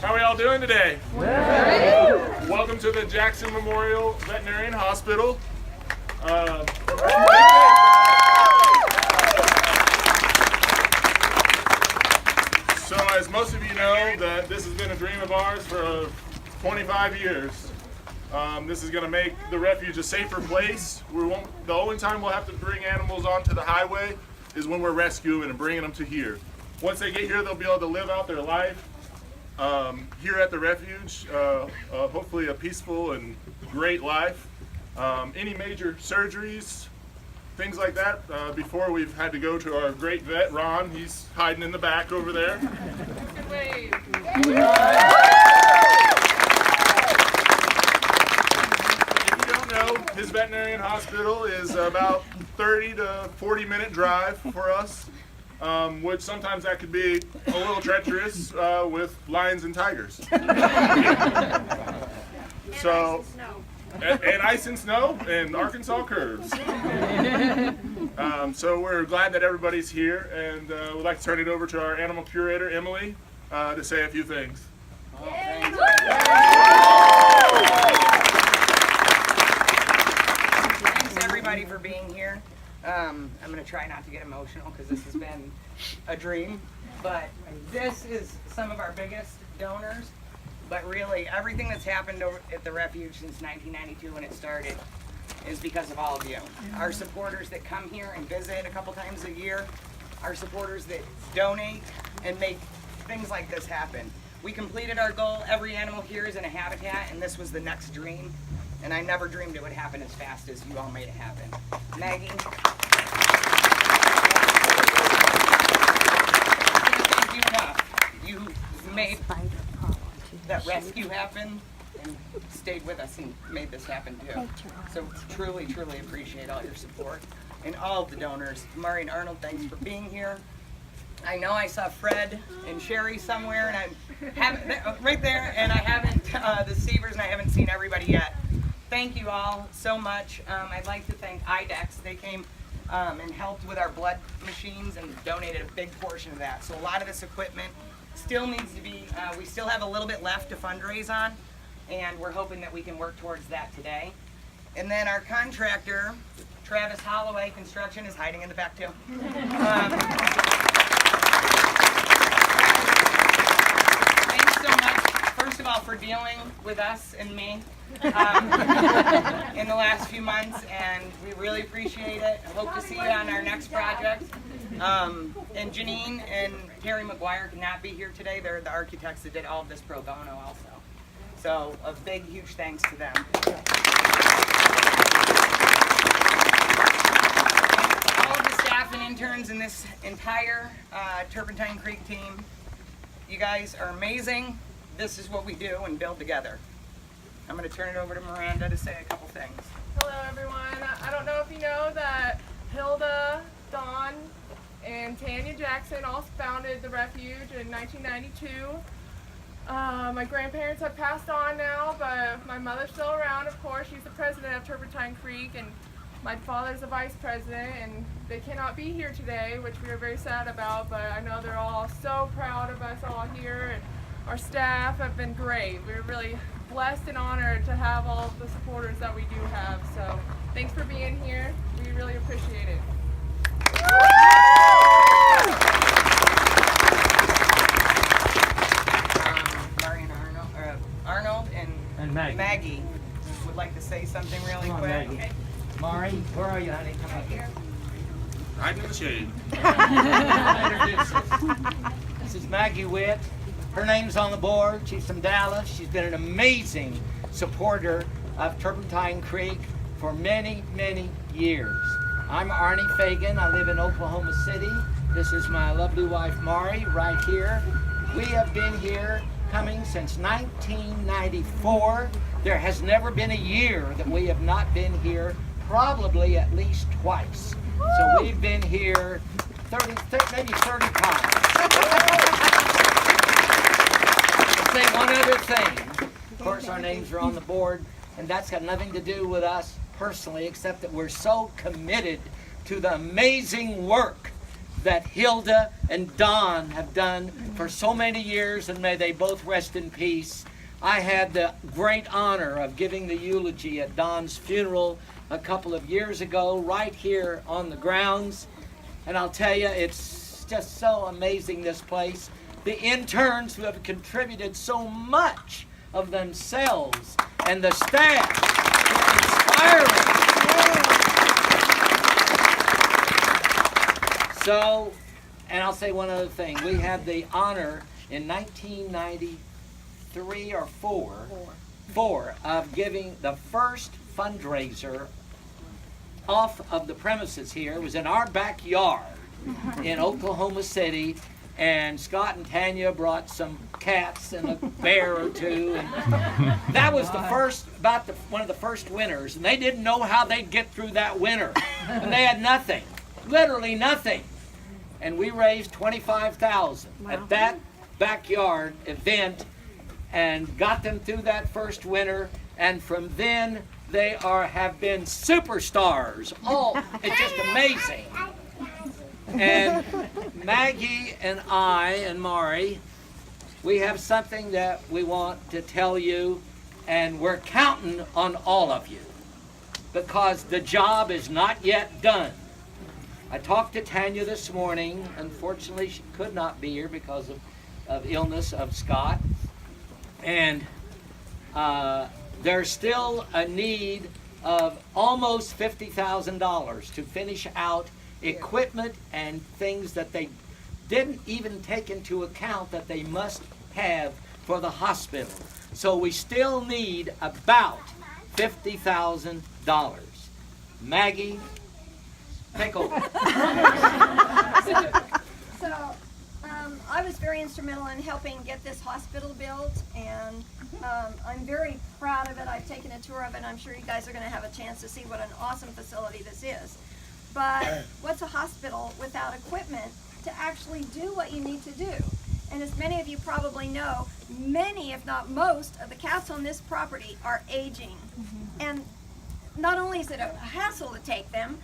How are y'all doing today? Good. Welcome to the Jackson Memorial Veterinary Hospital. So as most of you know, that this has been a dream of ours for 25 years. This is going to make the refuge a safer place. The only time we'll have to bring animals onto the highway is when we're rescuing and bringing them to here. Once they get here, they'll be able to live out their life here at the refuge, hopefully a peaceful and great life. Any major surgeries, things like that, before we've had to go to our great vet, Ron. He's hiding in the back over there. Good wave. If you don't know, his veterinarian hospital is about 30 to 40-minute drive for us. Which sometimes that could be a little treacherous with lions and tigers. So, and ice and snow and Arkansas curves. So we're glad that everybody's here, and we'd like to turn it over to our animal curator, Emily, to say a few things. Thanks everybody for being here. I'm going to try not to get emotional because this has been a dream, but this is some of our biggest donors. But really, everything that's happened over at the refuge since 1992 when it started is because of all of you. Our supporters that come here and visit a couple times a year, our supporters that donate and make things like this happen. We completed our goal. Every animal here is in a habitat, and this was the next dream. And I never dreamed it would happen as fast as you all made it happen. Maggie. I can't thank you enough. You made that rescue happen and stayed with us and made this happen too. So truly, truly appreciate all your support and all of the donors. Murray and Arnold, thanks for being here. I know I saw Fred and Sherry somewhere, and I haven't, right there, and I haven't, the Seavers, and I haven't seen everybody yet. Thank you all so much. I'd like to thank IDEX. They came and helped with our blood machines and donated a big portion of that. So a lot of this equipment still needs to be, we still have a little bit left to fundraise on, and we're hoping that we can work towards that today. And then our contractor, Travis Holloway Construction, is hiding in the back too. Thanks so much, first of all, for dealing with us and me in the last few months, and we really appreciate it. I hope to see you on our next project. And Janine and Terry McGuire cannot be here today. They're the architects that did all of this pro bono also. So a big, huge thanks to them. All of the staff and interns in this entire Turpentine Creek team, you guys are amazing. This is what we do and build together. I'm going to turn it over to Miranda to say a couple things. Hello everyone. I don't know if you know that Hilda, Dawn, and Tanya Jackson all founded the refuge in 1992. My grandparents have passed on now, but my mother's still around, of course. She's the president of Turpentine Creek, and my father's the vice president, and they cannot be here today, which we are very sad about, but I know they're all so proud of us all here, and our staff have been great. We're really blessed and honored to have all of the supporters that we do have, so thanks for being here. We really appreciate it. Arnold and Maggie would like to say something really quick. Okay. Mari, where are you, honey? Come up here. Right in the shade. This is Maggie Witt. Her name's on the board. She's from Dallas. She's been an amazing supporter of Turpentine Creek for many, many years. I'm Arnie Fagan. I live in Oklahoma City. This is my lovely wife, Mari, right here. We have been here coming since 1994. There has never been a year that we have not been here, probably at least twice. So we've been here maybe 30 times. I'll say one other thing. Of course, our names are on the board, and that's got nothing to do with us personally, except that we're so committed to the amazing work that Hilda and Don have done for so many years, and may they both rest in peace. I had the great honor of giving the eulogy at Don's funeral a couple of years ago, right here on the grounds. And I'll tell you, it's just so amazing, this place. The interns who have contributed so much of themselves, and the staff who are inspiring. So, and I'll say one other thing. We had the honor in 1993 or four of giving the first fundraiser off of the premises here. It was in our backyard in Oklahoma City, and Scott and Tanya brought some cats and a bear or two, and that was the first, one of the first winners, and they didn't know how they'd get through that winter, and they had nothing, literally nothing, and we raised $25,000 at that backyard event and got them through that first winter, and from then they have been superstars. Oh, it's just amazing. And Maggie and I and Mari, we have something that we want to tell you, and we're counting on all of you because the job is not yet done. I talked to Tanya this morning. Unfortunately, she could not be here because of illness of Scott. And there's still a need of almost $50,000 to finish out equipment and things that they didn't even take into account that they must have for the hospital. So we still need about $50,000. Maggie, take over. So, I was very instrumental in helping get this hospital built, and I'm very proud of it. I've taken a tour of it, and I'm sure you guys are going to have a chance to see what an awesome facility this is. But what's a hospital without equipment to actually do what you need to do? And as many of you probably know, many, if not most, of the cats on this property are aging. And not only is it a hassle to take them,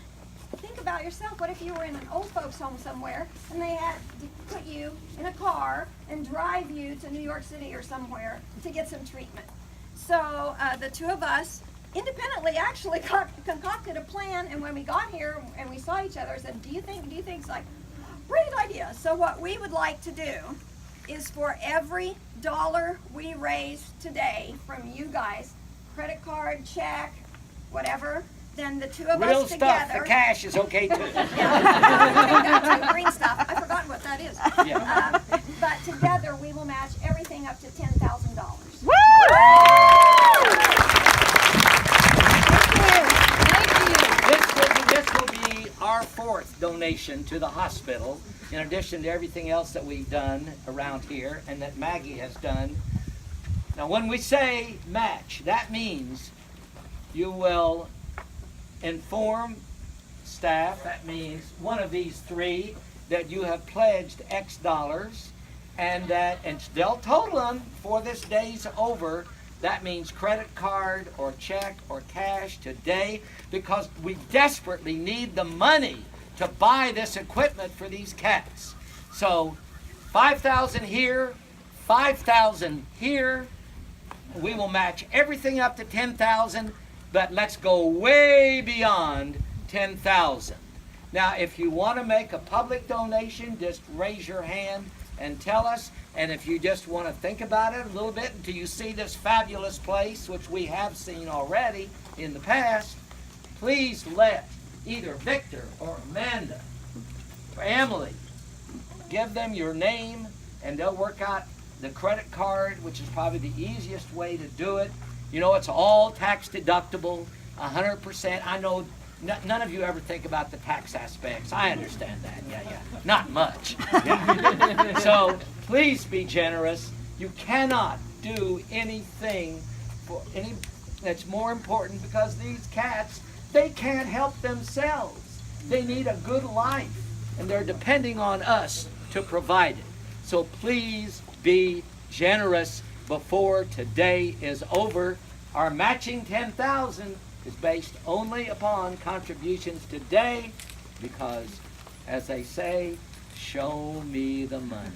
think about yourself. What if you were in an old folks home somewhere and they had to put you in a car and drive you to New York City or somewhere to get some treatment? So the two of us independently actually concocted a plan, and when we got here and we saw each other, I said, do you think? It's like, great idea. So what we would like to do is for every dollar we raise today from you guys, credit card, check, whatever, then the two of Real us stuff, together. the cash is okay too. Yeah, green stuff. I've forgotten what that is. Yeah. But together we will match everything up to $10,000. This will be our fourth donation to the hospital, in addition to everything else that we've done around here and that Maggie has done. Now, when we say match, that means you will inform staff, that means one of these three, that you have pledged X dollars, and they'll total them before this day's over. That means credit card or check or cash today, because we desperately need the money to buy this equipment for these cats. So $5,000 here, $5,000 here. We will match everything up to $10,000, but let's go way beyond $10,000. Now, if you want to make a public donation, just raise your hand and tell us. And if you just want to think about it a little bit until you see this fabulous place, which we have seen already in the past, please let either Victor or Amanda or Emily give them your name, and they'll work out the credit card, which is probably the easiest way to do it. You know, it's all tax deductible, 100%. I know none of you ever think about the tax aspects. I understand that. Yeah. Not much. Yeah. So please be generous. You cannot do anything that's more important, because these cats, they can't help themselves. They need a good life, and they're depending on us to provide it. So please be generous before today is over. Our matching $10,000 is based only upon contributions today, because As they say, show me the money.